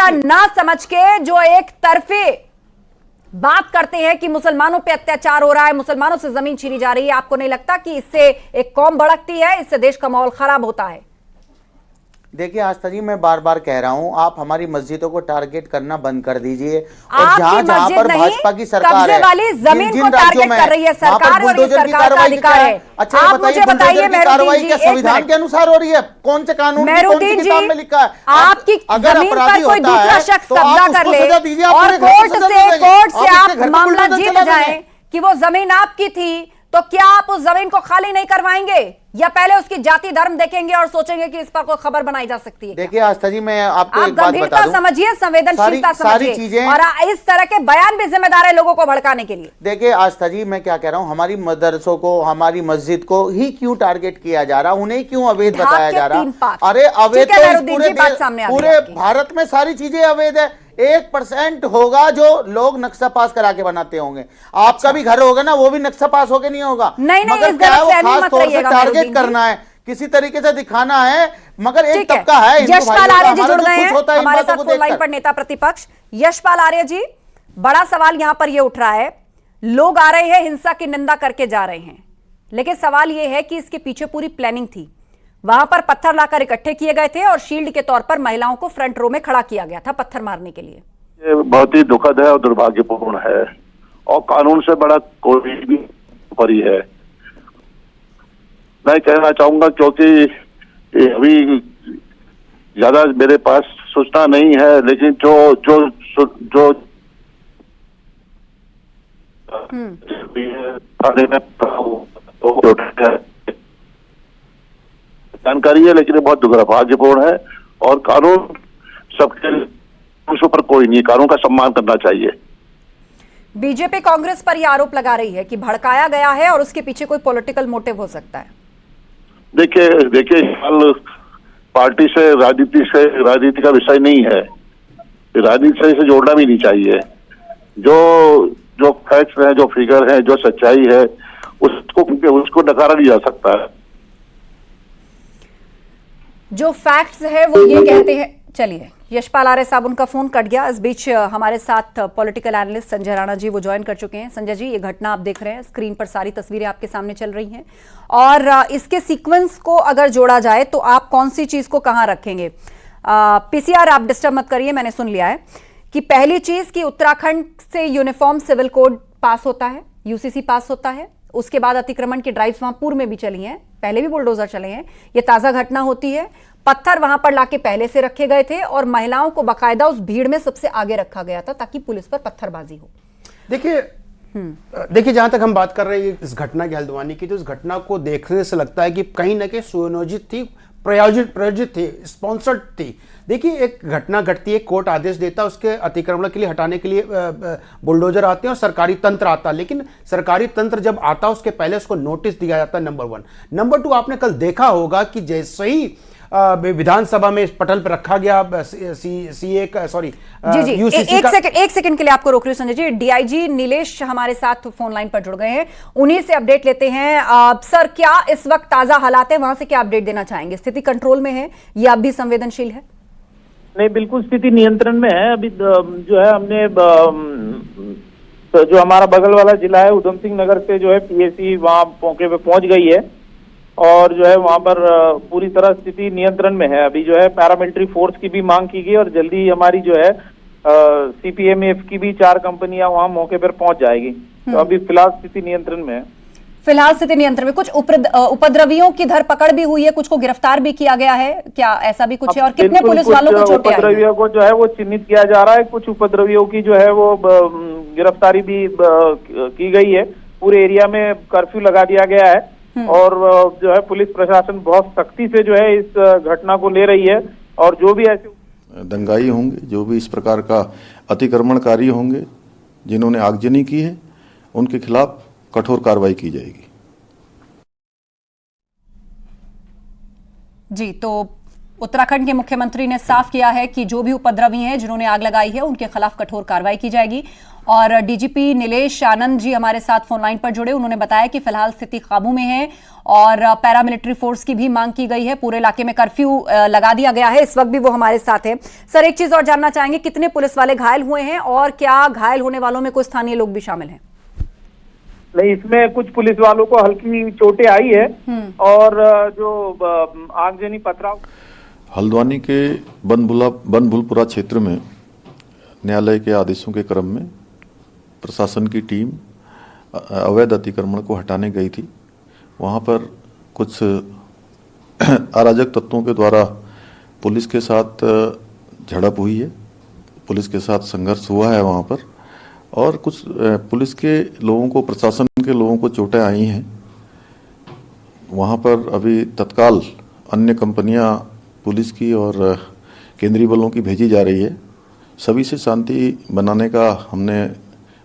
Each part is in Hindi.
मुद्दा ना समझ के जो एक तरफे बात करते हैं कि मुसलमानों पे अत्याचार हो रहा है, मुसलमानों से जमीन छीनी जा रही है, आपको नहीं लगता कि इससे एक कौम भड़कती है, इससे देश का माहौल खराब होता है? देखिए आस्था जी, मैं बार बार कह रहा हूं, आप हमारी मस्जिदों को टारगेट करना बंद कर दीजिए। और जहां जहां पर भाजपा की सरकार है, वाली जमीन को टारगेट कर रही है सरकार, और ये सरकार का अधिकार है। अच्छा आप मुझे बताइए कार्रवाई क्या संविधान के अनुसार हो रही है? कौन से कानून की कौन सी किताब में लिखा है? आपकी जमीन पर कोई दूसरा शख्स कब्जा कर ले और कोर्ट से आप मामला जीत जाए कि वो जमीन आपकी थी, तो क्या आप उस जमीन को खाली नहीं करवाएंगे, या पहले उसकी जाति धर्म देखेंगे और सोचेंगे कि इस पर कोई खबर बनाई जा सकती है? देखिए आस्था जी, मैं आपको आप एक बात बता दूं, समझिए, संवेदनशीलता समझिए, चीजें, और इस तरह के बयान भी जिम्मेदार है लोगों को भड़काने के लिए। देखिए आस्था जी, मैं क्या कह रहा हूं, हमारी मदरसों को, हमारी मस्जिद को ही क्यों टारगेट किया जा रहा, उन्हें क्यों अवैध बताया जा रहा? अरे अवैध तो पूरे भारत में सारी चीजें अवैध है। 1% होगा जो लोग नक्शा पास करा के बनाते होंगे। आपका भी घर होगा ना, वो भी नक्शा पास होके नहीं होगा। मगर क्या है, वो खास तौर से टारगेट करना है, किसी तरीके से दिखाना है। मगर एक तबका है, यशपाल आर्य जी जुड़ गए हैं हमारे साथ फोन लाइन पर, नेता प्रतिपक्ष यशपाल आर्य जी। बड़ा सवाल यहां पर यह उठ रहा है, लोग आ रहे हैं हिंसा की निंदा करके जा रहे हैं, लेकिन सवाल यह है कि इसके पीछे पूरी प्लानिंग थी। वहां पर पत्थर लाकर इकट्ठे किए गए थे और शील्ड के तौर पर महिलाओं को फ्रंट रो में खड़ा किया गया था पत्थर मारने के लिए। ये बहुत ही दुखद है और दुर्भाग्यपूर्ण है, और कानून से बड़ा कोई भी परी है। मैं कहना चाहूंगा, क्योंकि अभी ज्यादा मेरे पास सूचना नहीं है, लेकिन जो जो जो थाने में जानकारी है, लेकिन ये बहुत दुर्भाग्यपूर्ण है। और कानून सबके पर कोई नहीं, कानून का सम्मान करना चाहिए। बीजेपी कांग्रेस पर यह आरोप लगा रही है कि भड़काया गया है और उसके पीछे कोई पॉलिटिकल मोटिव हो सकता है। देखिए हाल पार्टी से, राजनीति का विषय नहीं है, राजनीति से इसे जोड़ना भी नहीं चाहिए। जो फैक्ट्स हैं, जो फिगर हैं, जो सच्चाई है, उसको नकारा नहीं जा सकता है। जो फैक्ट्स है वो ये कहते हैं। चलिए, यशपाल आर्य साहब, उनका फोन कट गया। इस बीच हमारे साथ पॉलिटिकल एनालिस्ट संजय राणा जी वो ज्वाइन कर चुके हैं। संजय जी, ये घटना आप देख रहे हैं, स्क्रीन पर सारी तस्वीरें आपके सामने चल रही हैं, और इसके सीक्वेंस को अगर जोड़ा जाए तो आप कौन सी चीज को कहां रखेंगे? पीसीआर आप डिस्टर्ब मत करिए, मैंने सुन लिया है कि पहली चीज कि उत्तराखंड से यूनिफॉर्म सिविल कोड पास होता है, यूसीसी पास होता है, उसके बाद अतिक्रमण की ड्राइव्स वहां पूर्व में भी चली हैं, पहले भी बुलडोजर चले हैं, ये ताजा घटना होती है। पत्थर वहां पर लाके पहले से रखे गए थे और महिलाओं को बाकायदा उस भीड़ में सबसे आगे रखा गया था ताकि पुलिस पर पत्थरबाजी हो। देखिए जहां तक हम बात कर रहे हैं इस घटना की, हल्द्वानी की, तो इस घटना को देखने से लगता है कि कहीं ना कहीं सुनियोजित थी, प्रायोजित थी, स्पॉन्सर्ड थी। देखिए, एक घटना घटती है, कोर्ट आदेश देता है, उसके अतिक्रमण के लिए, हटाने के लिए बुलडोजर आते हैं और सरकारी तंत्र आता है। लेकिन सरकारी तंत्र जब आता है उसके पहले उसको नोटिस दिया जाता है, नंबर 1। नंबर 2, आपने कल देखा होगा कि जैसे ही विधानसभा में पटल पर रखा गया सीए का, सॉरी जी एक सेकंड के लिए आपको रोक रही हूं संजय जी। डीआईजी नीलेश हमारे साथ फोन लाइन पर जुड़ गए हैं, उन्हीं से अपडेट लेते हैं। सर, क्या इस वक्त ताजा हालात है, वहां से क्या अपडेट देना चाहेंगे? स्थिति कंट्रोल में है या अब भी संवेदनशील है? नहीं, बिल्कुल स्थिति नियंत्रण में है। अभी जो है हमने जो हमारा बगल वाला जिला है उधम सिंह नगर से जो है पीएसी वहां मौके पे पहुंच गई है, और जो है वहां पर पूरी तरह स्थिति नियंत्रण में है। अभी जो है पैरामिलिट्री फोर्स की भी मांग की गई और जल्दी हमारी जो है सीपीएमएफ की भी 4 कंपनियां वहां मौके पर पहुंच जाएगी। तो अभी फिलहाल स्थिति नियंत्रण में है। फिलहाल स्थिति नियंत्रण में। कुछ उपद्रवियों की धरपकड़ भी हुई है, कुछ को गिरफ्तार भी किया गया है, क्या ऐसा भी कुछ है? और कितने पुलिस वालों को चोटें आई हैं? उपद्रवियों को जो है वो चिन्हित किया जा रहा है, कुछ उपद्रवियों की जो है वो गिरफ्तारी भी की गई है। पूरे एरिया में कर्फ्यू लगा दिया गया है और जो है पुलिस प्रशासन बहुत सख्ती से जो है इस घटना को ले रही है, और जो भी ऐसे दंगाई होंगे, जो भी इस प्रकार का अतिक्रमणकारी होंगे, जिन्होंने आगजनी की है, उनके खिलाफ कठोर कार्रवाई की जाएगी। जी, तो उत्तराखंड के मुख्यमंत्री ने साफ किया है कि जो भी उपद्रवी हैं जिन्होंने आग लगाई है उनके खिलाफ कठोर कार्रवाई की जाएगी। और डीजीपी नीलेश आनंद जी हमारे साथ फोन लाइन पर जुड़े, उन्होंने बताया कि फिलहाल स्थिति काबू में है और पैरामिलिट्री फोर्स की भी मांग की गई है। पूरे इलाके में कर्फ्यू लगा दिया गया है। इस वक्त भी वो हमारे साथ है। सर, एक चीज और जानना चाहेंगे, कितने पुलिस वाले घायल हुए हैं और क्या घायल होने वालों में कोई स्थानीय लोग भी शामिल हैं? नहीं, इसमें कुछ पुलिस वालों को हल्की चोटें आई है और जो आगजनी पथराव हल्द्वानी के बनभुलपुरा क्षेत्र में न्यायालय के आदेशों के क्रम में प्रशासन की टीम अवैध अतिक्रमण को हटाने गई थी। वहां पर कुछ अराजक तत्वों के द्वारा पुलिस के साथ झड़प हुई है, पुलिस के साथ संघर्ष हुआ है वहां पर, और कुछ पुलिस के लोगों को, प्रशासन के लोगों को चोटें आई हैं। वहां पर अभी तत्काल अन्य कंपनियां पुलिस की और केंद्रीय बलों की भेजी जा रही है। सभी से शांति बनाने का हमने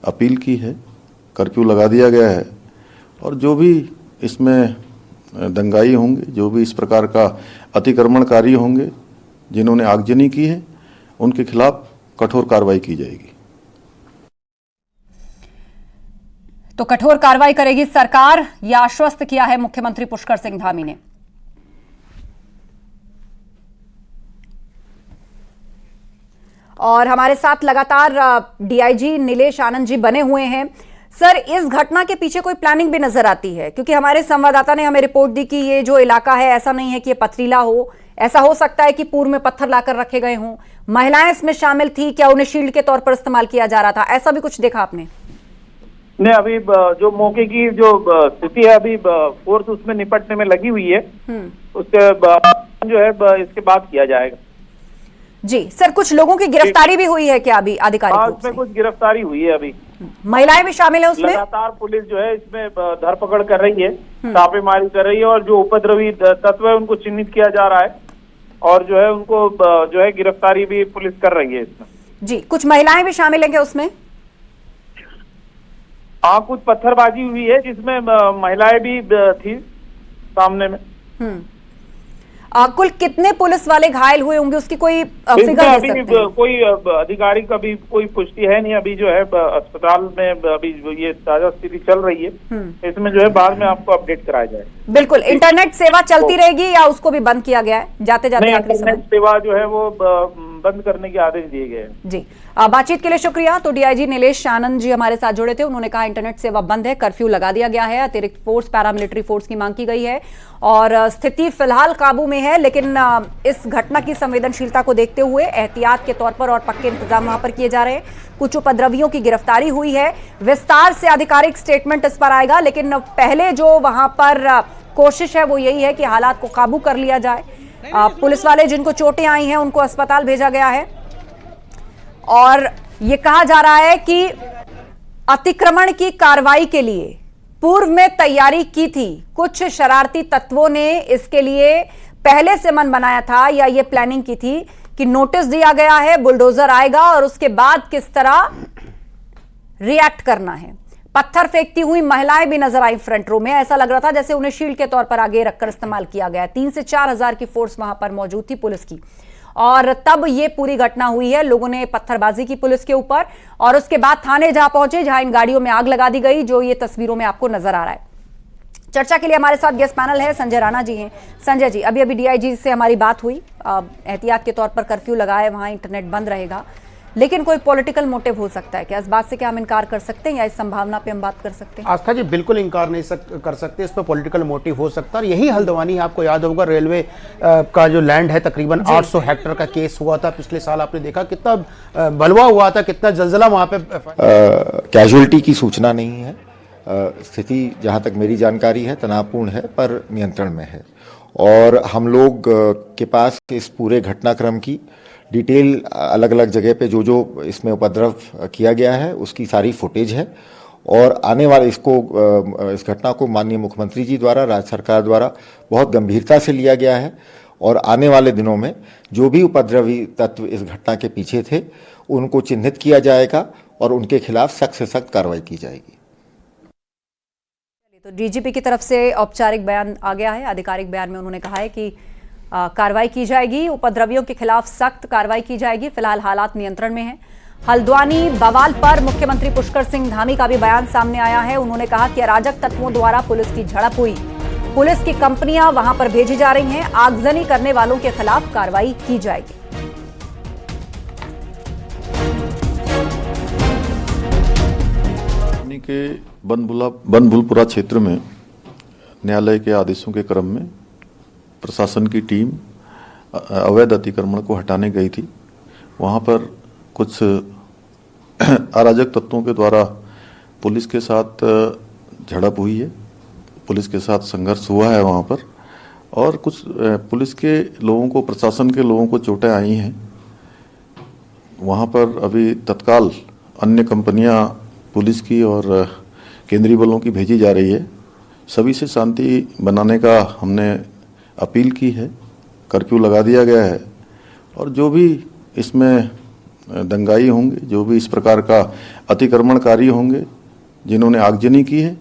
अपील की है, कर्फ्यू लगा दिया गया है और जो भी इसमें दंगाई होंगे, जो भी इस प्रकार का अतिक्रमणकारी होंगे जिन्होंने आगजनी की है, उनके खिलाफ कठोर कार्रवाई की जाएगी। तो कठोर कार्रवाई करेगी सरकार, यह आश्वस्त किया है मुख्यमंत्री पुष्कर सिंह धामी ने। और हमारे साथ लगातार डीआईजी नीलेश आनंद जी बने हुए हैं। सर, इस घटना के पीछे कोई प्लानिंग भी नजर आती है? क्योंकि हमारे संवाददाता ने हमें रिपोर्ट दी कि ये जो इलाका है ऐसा नहीं है कि ये पथरीला हो, ऐसा हो सकता है कि पूर्व में पत्थर लाकर रखे गए हों। महिलाएं इसमें शामिल थी क्या? उन्हें शील्ड के तौर पर इस्तेमाल किया जा रहा था? ऐसा भी कुछ देखा आपने? नहीं, अभी जो मौके की जो स्थिति है, अभी फोर्स उसमें निपटने में लगी हुई है। उसके जो है इसके बाद किया जाएगा। जी सर, कुछ लोगों की गिरफ्तारी भी हुई है क्या अभी आधिकारिक रूप से? उसमें कुछ गिरफ्तारी हुई है अभी। महिलाएं भी शामिल है उसमें? लगातार पुलिस जो है इसमें धरपकड़ कर रही है, छापेमारी कर रही है और जो उपद्रवी तत्व है उनको चिन्हित किया जा रहा है और जो है उनको जो है गिरफ्तारी भी पुलिस कर रही है इसमें। जी, कुछ महिलाएं भी शामिल है क्या उसमें? हाँ, कुछ पत्थरबाजी हुई है जिसमें महिलाएं भी थी सामने में। कुल कितने पुलिस वाले घायल हुए होंगे उसकी कोई फिगर दे सकते हैं? कोई अधिकारी का भी कोई पुष्टि है नहीं। अभी जो है अस्पताल में अभी ये ताजा स्थिति चल रही है, इसमें जो है बाद में आपको अपडेट कराया जाए। बिल्कुल। इंटरनेट सेवा चलती रहेगी या उसको भी बंद किया गया है? जाते जाते इंटरनेट सेवा जो है वो बंद करने के आदेश दिए गए हैं। जी, बातचीत के लिए शुक्रिया। तो डीआईजी नीलेश आनंद जी हमारे साथ जुड़े थे। उन्होंने कहा इंटरनेट सेवा बंद है, कर्फ्यू लगा दिया गया है, अतिरिक्त फोर्स, पैरामिलिट्री फोर्स की मांग की गई है और स्थिति फिलहाल काबू में है। लेकिन इस घटना की संवेदनशीलता को देखते हुए एहतियात के तौर पर और पक्के इंतजाम वहां पर किए जा रहे हैं। कुछ उपद्रवियों की गिरफ्तारी हुई है। विस्तार से आधिकारिक स्टेटमेंट इस पर आएगा, लेकिन पहले जो वहां पर कोशिश है वो यही है कि हालात को काबू कर लिया जाए। पुलिस वाले जिनको चोटें आई हैं उनको अस्पताल भेजा गया है और ये कहा जा रहा है कि अतिक्रमण की कार्रवाई के लिए पूर्व में तैयारी की थी। कुछ शरारती तत्वों ने इसके लिए पहले से मन बनाया था या ये प्लानिंग की थी कि नोटिस दिया गया है, बुलडोजर आएगा और उसके बाद किस तरह रिएक्ट करना है। पत्थर फेंकती हुई महिलाएं भी नजर आई फ्रंट रो में। ऐसा लग रहा था जैसे उन्हें शील्ड के तौर पर आगे रखकर इस्तेमाल किया गया। 3 से 4 हजार की फोर्स वहां पर मौजूद थी पुलिस की और तब ये पूरी घटना हुई है। लोगों ने पत्थरबाजी की पुलिस के ऊपर और उसके बाद थाने जहां पहुंचे, जहां इन गाड़ियों में आग लगा दी गई, जो ये तस्वीरों में आपको नजर आ रहा है। चर्चा के लिए हमारे साथ गेस्ट पैनल है, संजय राणा जी हैं। संजय जी, अभी डीआईजी से हमारी बात हुई, एहतियात के तौर पर कर्फ्यू लगाए, वहां इंटरनेट बंद रहेगा, लेकिन कोई पॉलिटिकल मोटिव हो सकता है क्या? इस बात से क्या हम इनकार कर सकते हैं या इस संभावना पे हम बात कर सकते हैं? आस्था जी, बिल्कुल इनकार नहीं कर सकते। इस पर पॉलिटिकल मोटिव हो सकता है। यही हल्द्वानी, आपको याद होगा, रेलवे का जो लैंड है तकरीबन 800 हेक्टेयर का केस हुआ था पिछले साल। आपने देखा कितना बलवा हुआ था, कितना जलजला वहां पे। कैजुअलिटी की सूचना नहीं है। स्थिति जहां तक मेरी जानकारी है तनावपूर्ण है पर नियंत्रण में है और हम लोग के पास इस पूरे घटनाक्रम की डिटेल अलग अलग जगह पे जो इसमें उपद्रव किया गया है उसकी सारी फुटेज है और आने वाले इस घटना को माननीय मुख्यमंत्री जी द्वारा, राज्य सरकार द्वारा बहुत गंभीरता से लिया गया है और आने वाले दिनों में जो भी उपद्रवी तत्व इस घटना के पीछे थे उनको चिन्हित किया जाएगा और उनके खिलाफ सख्त से सख्त कार्रवाई की जाएगी। तो डीजीपी की तरफ से औपचारिक बयान आ गया है। आधिकारिक बयान में उन्होंने कहा है कि कार्रवाई की जाएगी। उपद्रवियों के खिलाफ सख्त कार्रवाई की जाएगी। फिलहाल हालात नियंत्रण में हैं। हल्द्वानी बवाल पर मुख्यमंत्री पुष्कर सिंह धामी का भी बयान सामने आया है। उन्होंने कहा कि अराजक तत्वों द्वारा पुलिस की झड़प हुई, पुलिस की कंपनियां वहां पर भेजी जा रही हैं, आगजनी करने वालों के खिलाफ कार्रवाई की जाएगी। के बनभूलपुरा क्षेत्र में न्यायालय के आदेशों के क्रम में प्रशासन की टीम अवैध अतिक्रमण को हटाने गई थी। वहां पर कुछ अराजक तत्वों के द्वारा पुलिस के साथ झड़प हुई है, पुलिस के साथ संघर्ष हुआ है वहां पर, और कुछ पुलिस के लोगों को, प्रशासन के लोगों को चोटें आई हैं। वहां पर अभी तत्काल अन्य कंपनियां पुलिस की और केंद्रीय बलों की भेजी जा रही है। सभी से शांति बनाने का हमने अपील की है, कर्फ्यू लगा दिया गया है, और जो भी इसमें दंगाई होंगे, जो भी इस प्रकार का अतिक्रमणकारी होंगे, जिन्होंने आगजनी की है,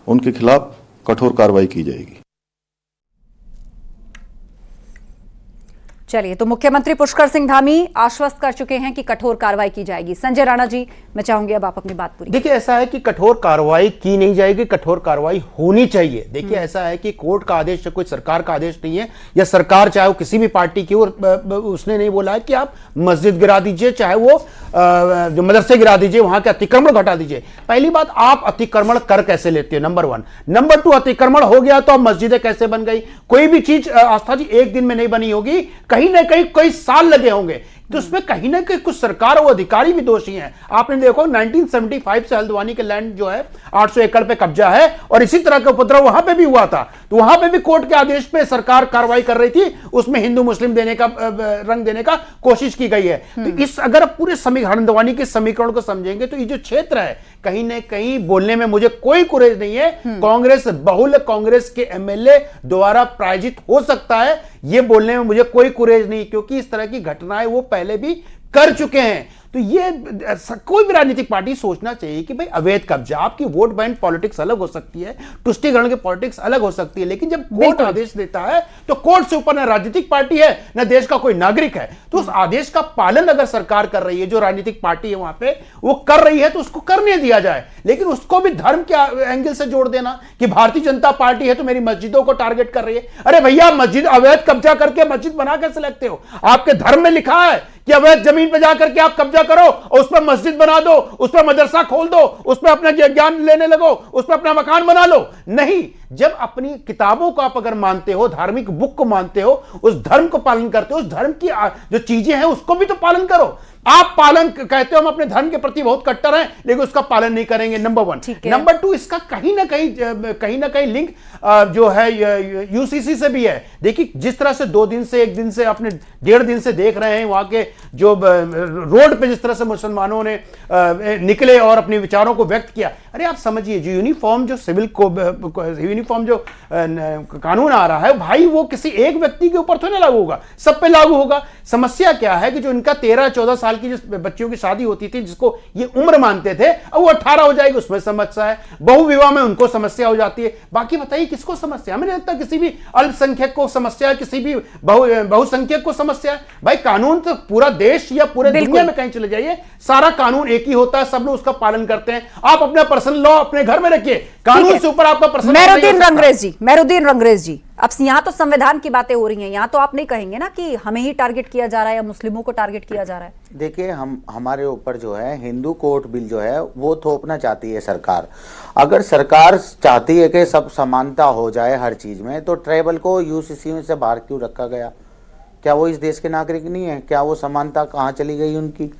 उनके खिलाफ कठोर कार्रवाई की जाएगी। चलिए, तो मुख्यमंत्री पुष्कर सिंह धामी आश्वस्त कर चुके हैं कि कठोर कार्रवाई की जाएगी। संजय राणा जी, मैं चाहूंगी अब आप अपनी बात पूरी। देखिए, ऐसा है कि कठोर कार्रवाई की नहीं जाएगी, कठोर कार्रवाई होनी चाहिए। देखिए, ऐसा है कि कोर्ट का आदेश कोई सरकार का आदेश नहीं है, या सरकार चाहे वो किसी भी पार्टी की, और उसने नहीं बोला है कि आप मस्जिद गिरा दीजिए, चाहे वो जो मदरसे गिरा दीजिए, वहां के अतिक्रमण घटा दीजिए। पहली बात, आप अतिक्रमण कर कैसे लेते हो, नंबर 1। नंबर 2, अतिक्रमण हो गया तो अब मस्जिदें कैसे बन गई? कोई भी चीज आस्था जी एक दिन में नहीं बनी होगी, कहीं ना कहीं कई साल लगे होंगे। तो उसमें कहीं ना कहीं कुछ सरकार और अधिकारी भी दोषी हैं। आपने देखो 1975 से हल्द्वानी के लैंड जो है 800 एकड़ पे कब्जा है, और इसी तरह का उपद्रव वहां पे भी हुआ था। तो वहां पे भी कोर्ट के आदेश पे सरकार कार्रवाई कर रही थी, उसमें हिंदू मुस्लिम देने का रंग देने का कोशिश की गई है। तो इस अगर पूरे हल्द्वानी के समीकरण को समझेंगे तो ये जो क्षेत्र है, कहीं ना कहीं बोलने में मुझे कोई कुरेज नहीं है। कांग्रेस बहुल कांग्रेस के एमएलए द्वारा प्रायोजित हो सकता है, यह बोलने में मुझे कोई कुरेज नहीं, क्योंकि इस तरह की घटनाएं वो पहले भी कर चुके हैं। तो ये कोई भी राजनीतिक पार्टी सोचना चाहिए कि भाई अवैध कब्जा, आपकी वोट बैंक पॉलिटिक्स अलग हो सकती है, तुष्टिकरण की पॉलिटिक्स अलग हो सकती है, लेकिन जब कोर्ट आदेश देता है तो कोर्ट से ऊपर न राजनीतिक पार्टी है न देश का कोई नागरिक है। तो उस आदेश का पालन अगर सरकार कर रही है, जो राजनीतिक पार्टी है वहां पे वो कर रही है, तो उसको करने दिया जाए। लेकिन उसको भी धर्म के एंगल से जोड़ देना कि भारतीय जनता पार्टी है तो मेरी मस्जिदों को टारगेट कर रही है। अरे भैया, मस्जिद अवैध कब्जा करके मस्जिद बना कैसे लगते हो? आपके धर्म में लिखा है कि अवैध जमीन पर जाकर के आप कब्जा करो और उस पर मस्जिद बना दो, उस पर मदरसा खोल दो, उस पर अपना ज्ञान लेने लगो, उस पर अपना मकान बना लो। नहीं, जब अपनी किताबों को आप अगर मानते हो, धार्मिक बुक को मानते हो, उस धर्म को पालन करते हो, उस धर्म की जो चीजें हैं उसको भी तो पालन करो। आप पालन कहते हो हम अपने धर्म के प्रति बहुत कट्टर हैं, लेकिन उसका पालन नहीं करेंगे, नंबर 1। नंबर 2, इसका कहीं ना कहीं लिंक जो है यूसीसी से भी है। देखिए, जिस तरह से 2 दिन से 1 दिन से अपने 1.5 दिन से देख रहे हैं, वहां के जो रोड पे जिस तरह से मुसलमानों ने निकले और अपने विचारों को व्यक्त किया। अरे आप समझिए, जो यूनिफॉर्म जो सिविल यूनिफॉर्म जो कानून आ रहा है भाई, वो किसी एक व्यक्ति के ऊपर तो नहीं लागू होगा, सब पे लागू होगा। समस्या क्या है कि जो इनका 13-14 साल की जिस बच्चियों की शादी होती थी, जिसको ये उम्र मानते थे, अब वो 18 हो जाएगी, उसमें समस्या है। बहु विवाह में उनको समस्या हो जाती है। बाकी बताइए किसको समस्या? हमें नहीं लगता किसी भी अल्पसंख्यक को समस्या है, किसी भी बहुसंख्यक को समस्या है। भाई, कानून तो पूरा देश या पूरे दुनिया में कहीं चले जाइए, सारा कानून एक ही होता है, सब लोग उसका पालन करते हैं। आप अपना पर्सनल लॉ अपने घर में रखिए, कानून से ऊपर आपका पर्सनल। मेहरुद्दीन रंगरेज जी, अब यहां तो संविधान की बातें हो रही हैं, यहां तो आप नहीं कहेंगे ना कि हमें ही टारगेट किया जा रहा है या मुस्लिमों को टारगेट किया जा रहा है? देखिए, हमारे ऊपर जो है हिंदू कोर्ट बिल जो है वो थोपना चाहती है सरकार। अगर सरकार चाहती है कि सब समानता हो जाए हर चीज में, तो ट्राइबल को यूसीसी में से बाहर क्यों रखा गया? क्या वो इस देश के नागरिक नहीं है? क्या वो समानता कहाँ चली गई उनकी?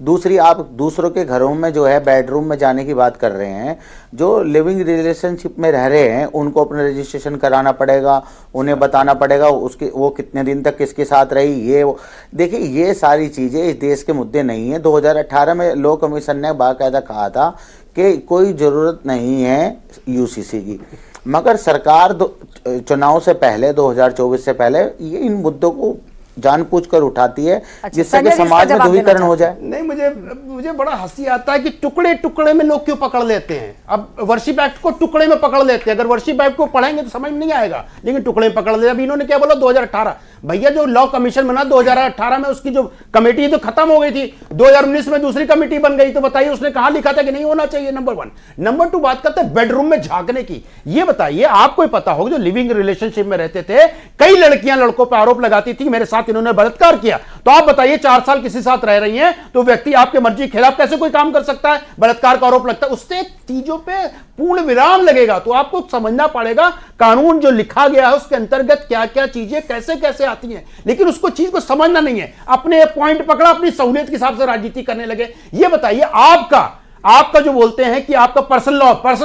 दूसरी, आप दूसरों के घरों में जो है बेडरूम में जाने की बात कर रहे हैं। जो लिविंग रिलेशनशिप में रह रहे हैं उनको अपना रजिस्ट्रेशन कराना पड़ेगा, उन्हें बताना पड़ेगा उसके वो कितने दिन तक किसके साथ रही। ये देखिए, ये सारी चीज़ें इस देश के मुद्दे नहीं है। 2018 में लॉ कमीशन ने बाकायदा कहा था कि कोई ज़रूरत नहीं है यूसीसी की, मगर सरकार चुनाव से पहले 2024 से पहले ये इन मुद्दों को जानबूझकर उठाती है, जिससे कि समाज में ध्रुवीकरण हो जाए। नहीं, मुझे बड़ा हंसी आता है कि टुकड़े टुकड़े में लोग क्यों पकड़ लेते हैं। अब वर्शिप एक्ट को टुकड़े में पकड़ लेते हैं, अगर वर्शिप एक्ट को पढ़ेंगे तो समझ नहीं आएगा, लेकिन टुकड़े में पकड़ लेते। अब इन्होंने क्या बोला, 2018 भैया जो लॉ कमीशन बना 2018 में, उसकी जो कमेटी तो खत्म हो गई थी, 2019 में दूसरी कमेटी बन गई। तो बताइए उसने कहां लिखा था कि नहीं होना चाहिए? नंबर 1। नंबर 2 बात करते हैं बेडरूम में झांकने की। ये बताइए, आपको ही पता होगा जो लिविंग रिलेशनशिप में रहते थे, कई लड़कियां लड़कों पर आरोप लगाती थी मेरे साथ इन्होंने बलात्कार किया। तो आप बताइए 4 साल किसी साथ रह रही हैं तो व्यक्ति आपके मर्जी के खिलाफ कैसे कोई काम कर सकता है? बलात्कार का आरोप लगता है, उससे चीजों पे पूर्ण विराम लगेगा। तो आपको समझना पड़ेगा कानून जो लिखा गया है उसके अंतर्गत क्या क्या चीजें कैसे कैसे आती हैं, लेकिन उसको चीज को समझना नहीं है। अपने पॉइंट पकड़ा, अपनी सहूलियत के हिसाब से राजनीति करने लगे। ये बताइए आपका जो बोलते हैं कि आपका पर्सनल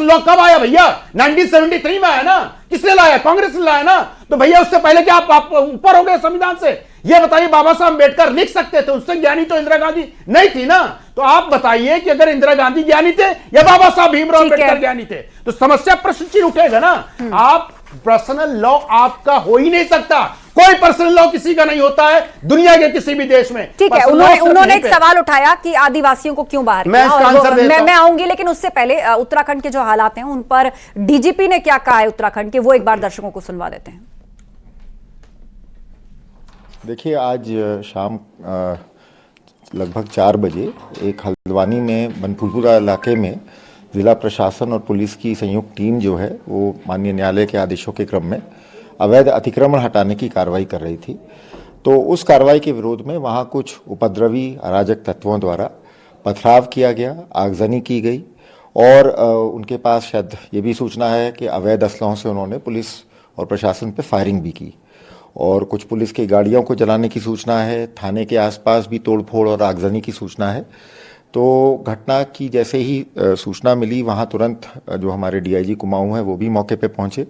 लॉ कब आया भैया? 1973 में आया ना। किसने लाया? कांग्रेस ने लाया ना। तो भैया उससे पहले क्या आप ऊपर हो गए संविधान से? ये बताइए, बाबा साहब अम्बेडकर लिख सकते थे, उससे ज्ञानी तो इंदिरा गांधी नहीं थी ना। तो आप बताइए कि अगर इंदिरा गांधी ज्ञानी थे या बाबा साहब भीमराव अम्बेडकर ज्ञानी थे, तो समस्या प्रश्न चिन्ह उठेगा ना। आप पर्सनल लॉ आपका हो ही नहीं सकता। कोई पर्सनल लॉ किसी का नहीं होता है दुनिया के किसी भी देश में। ठीक है, उन्होंने एक सवाल उठाया कि आदिवासियों को क्यों बाहर किया। मैं आऊंगी, लेकिन उससे पहले उत्तराखंड के जो हालात हैं उन पर डीजीपी ने क्या कहा है उत्तराखंड के, वो एक बार दर्शकों को सुनवा देते हैं। देखिए, आज शाम लगभग 4 बजे एक हल्द्वानी में बनभूलपुरा इलाके में जिला प्रशासन और पुलिस की संयुक्त टीम जो है वो माननीय न्यायालय के आदेशों के क्रम में अवैध अतिक्रमण हटाने की कार्रवाई कर रही थी। तो उस कार्रवाई के विरोध में वहाँ कुछ उपद्रवी अराजक तत्वों द्वारा पथराव किया गया, आगजनी की गई और उनके पास शायद ये भी सूचना है कि अवैध असलहों से उन्होंने पुलिस और प्रशासन पर फायरिंग भी की और कुछ पुलिस की गाड़ियों को जलाने की सूचना है। थाने के आसपास भी तोड़फोड़ और आगजनी की सूचना है। तो घटना की जैसे ही सूचना मिली, वहाँ तुरंत जो हमारे डीआईजी कुमाऊं हैं वो भी मौके पे पहुंचे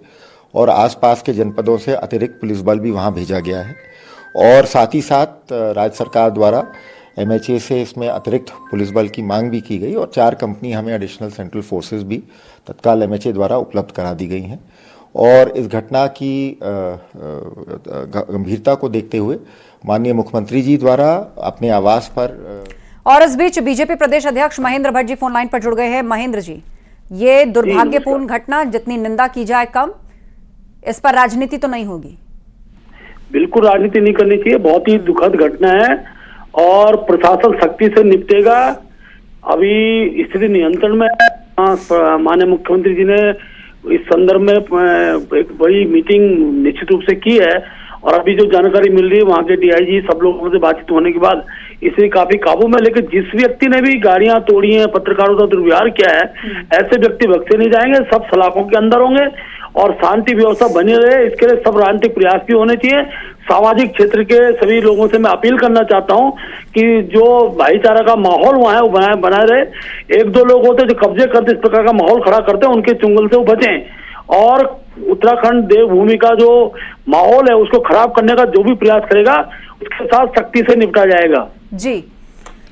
और आसपास के जनपदों से अतिरिक्त पुलिस बल भी वहाँ भेजा गया है और साथ ही साथ राज्य सरकार द्वारा एमएचए से इसमें अतिरिक्त पुलिस बल की मांग भी की गई और 4 कंपनी हमें एडिशनल सेंट्रल फोर्सेस भी तत्काल एमएचए द्वारा उपलब्ध करा दी गई हैं। और इस घटना की गंभीरता को देखते हुए माननीय मुख्यमंत्री जी द्वारा अपने आवास पर और इस बीच बीजेपी प्रदेश अध्यक्ष महेंद्र भट्ट जी फोन लाइन पर जुड़ गए हैं। महेंद्र जी, ये दुर्भाग्यपूर्ण घटना, जितनी निंदा की जाए कम, इस पर राजनीति तो नहीं होगी? बिल्कुल राजनीति नहीं करनी चाहिए। बहुत ही दुखद घटना है और प्रशासन सख्ती से निपटेगा। अभी स्थिति नियंत्रण में है। माननीय मुख्यमंत्री जी ने इस संदर्भ में एक बड़ी मीटिंग निश्चित रूप से की है और अभी जो जानकारी मिल रही है वहाँ के डीआईजी सब लोगों से बातचीत होने के बाद इसे काफी काबू में। लेकिन जिस व्यक्ति ने भी गाड़ियां तोड़ी हैं, पत्रकारों का दुर्व्यवहार किया है, ऐसे व्यक्ति बख्शे नहीं जाएंगे। सब सलाखों के अंदर होंगे और शांति व्यवस्था बनी रहे, इसके लिए सब राजनीतिक प्रयास भी होने चाहिए। सामाजिक क्षेत्र के सभी लोगों से मैं अपील करना चाहता हूं कि जो भाईचारा का माहौल वहां है वो बनाए रहे। 1-2 लोग होते हैं जो कब्जे करते इस प्रकार का माहौल खड़ा करते हैं, उनके चुंगल से वो बचें और उत्तराखंड देवभूमि का जो माहौल है उसको खराब करने का जो भी प्रयास करेगा उसके साथ सख्ती से निपटा जाएगा। जी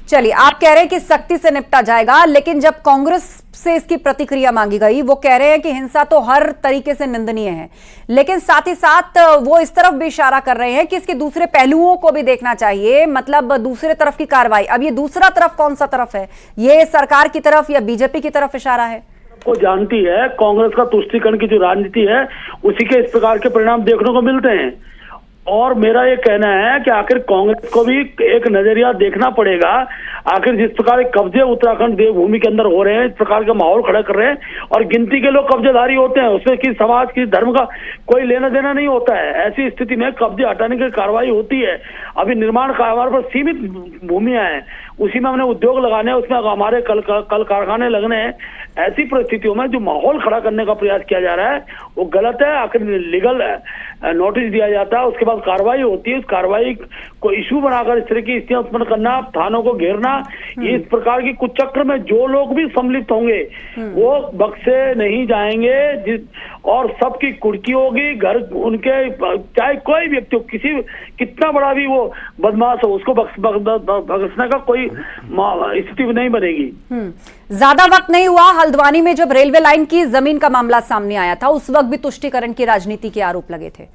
चलिए, आप कह रहे हैं कि सख्ती से निपटा जाएगा, लेकिन जब कांग्रेस से इसकी प्रतिक्रिया मांगी गई, वो कह रहे हैं कि हिंसा तो हर तरीके से निंदनीय है, लेकिन साथ ही साथ वो इस तरफ भी इशारा कर रहे हैं कि इसके दूसरे पहलुओं को भी देखना चाहिए, मतलब दूसरे तरफ की कार्रवाई। अब ये दूसरा तरफ कौन सा तरफ है? ये सरकार की तरफ या बीजेपी की तरफ इशारा है? को जानती है, कांग्रेस का तुष्टीकरण की जो राजनीति है उसी के इस प्रकार के परिणाम देखने को मिलते हैं। और मेरा ये कहना है कि आखिर कांग्रेस को भी एक नजरिया देखना पड़ेगा। आखिर जिस प्रकार कब्जे उत्तराखंड देवभूमि के अंदर हो रहे हैं, इस प्रकार का माहौल खड़ा कर रहे हैं और गिनती के लोग कब्जेदारी होते हैं, उसमें कि समाज की धर्म का कोई लेना देना नहीं होता है। ऐसी स्थिति में कब्जे हटाने की कार्रवाई होती है। अभी निर्माण कारोबार पर सीमित भूमियां हैं, उसी में हमने उद्योग लगाने हैं, उसमें हमारे कल कारखाने लगने हैं। ऐसी परिस्थितियों में जो माहौल खड़ा करने का प्रयास किया जा रहा है वो गलत है। आखिर लीगल नोटिस दिया जाता है, उसके बाद कार्रवाई होती है। उस कार्रवाई को इशू बनाकर इस तरह की स्थितियां उत्पन्न करना, थानों को घेरना, इस प्रकार की कुचक्र में जो लोग भी सम्मिलित होंगे वो बख्शे नहीं जाएंगे। और सबकी कुर्की होगी। घर उनके चाहे कोई व्यक्ति हो, कितना बड़ा भी वो बदमाश हो, उसको बख्शने का कोई स्थिति नहीं बनेगी। ज्यादा वक्त नहीं हुआ, हल्द्वानी में जब रेलवे लाइन की जमीन का मामला सामने आया था, उस वक्त भी तुष्टीकरण की राजनीति के आरोप लगे थे।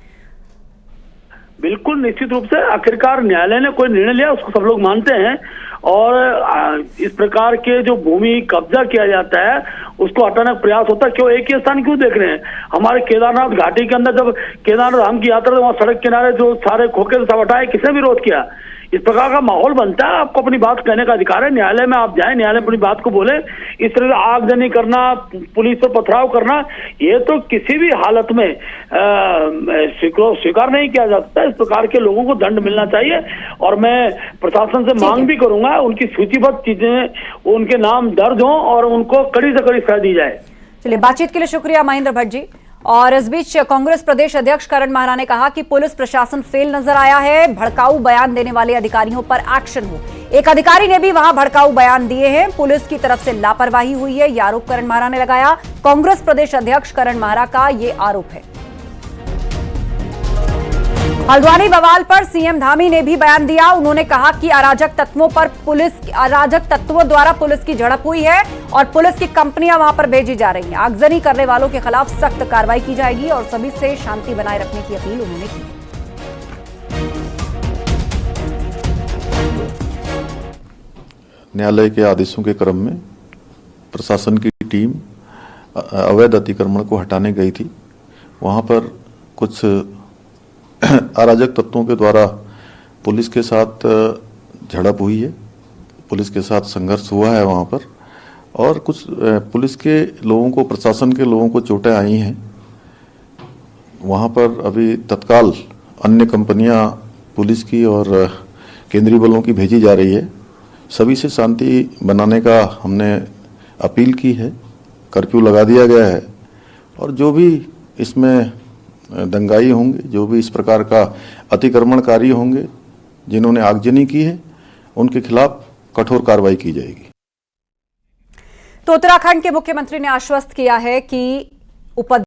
बिल्कुल निश्चित रूप से आखिरकार न्यायालय ने कोई निर्णय लिया, उसको सब लोग मानते हैं और इस प्रकार के जो भूमि कब्जा किया जाता है उसको हटाने का प्रयास होता है। क्यों एक ही स्थान क्यों देख रहे हैं? हमारे केदारनाथ घाटी के अंदर जब केदारनाथ धाम की यात्रा, वहां सड़क किनारे जो सारे खोखे सब हटाए, किसने विरोध किया? इस प्रकार का माहौल बनता है, आपको अपनी बात कहने का अधिकार है। न्यायालय में आप जाएं, न्यायालय में अपनी बात को बोले। इस तरह से आगजनी करना, पुलिस पर पथराव करना, ये तो किसी भी हालत में स्वीकार नहीं किया जा सकता। इस प्रकार के लोगों को दंड मिलना चाहिए और मैं प्रशासन से मांग भी करूंगा उनकी सूचीबद्ध चीजें उनके नाम दर्ज हों और उनको कड़ी से कड़ी सजा दी जाए। चलिए, बातचीत के लिए शुक्रिया महेंद्र भट्ट जी। और इस बीच कांग्रेस प्रदेश अध्यक्ष करण माहरा ने कहा कि पुलिस प्रशासन फेल नजर आया है, भड़काऊ बयान देने वाले अधिकारियों पर एक्शन हो। एक अधिकारी ने भी वहां भड़काऊ बयान दिए हैं, पुलिस की तरफ से लापरवाही हुई है, यह आरोप करण माहरा ने लगाया। कांग्रेस प्रदेश अध्यक्ष करण माहरा का यह आरोप है। हल्द्वानी बवाल पर सीएम धामी ने भी बयान दिया। उन्होंने कहा कि अराजक तत्वों द्वारा पुलिस की झड़प हुई है और पुलिस की कंपनियां वहां पर भेजी जा रही हैं। आगजनी करने वालों के खिलाफ सख्त कार्रवाई की जाएगी और सभी से शांति बनाए रखने की अपील उन्होंने की। न्यायालय के आदेशों के क्रम में प्रशासन की टीम अवैध अतिक्रमण को हटाने गई थी। वहां पर कुछ अराजक तत्वों के द्वारा पुलिस के साथ झड़प हुई है, पुलिस के साथ संघर्ष हुआ है वहां पर, और कुछ पुलिस के लोगों को, प्रशासन के लोगों को चोटें आई हैं। वहां पर अभी तत्काल अन्य कंपनियां पुलिस की और केंद्रीय बलों की भेजी जा रही है। सभी से शांति बनाने का हमने अपील की है, कर्फ्यू लगा दिया गया है और जो भी इसमें दंगाई होंगे, जो भी इस प्रकार का अतिक्रमणकारी होंगे, जिन्होंने आगजनी की है, उनके खिलाफ कठोर कार्रवाई की जाएगी। तो उत्तराखंड के मुख्यमंत्री ने आश्वस्त किया है कि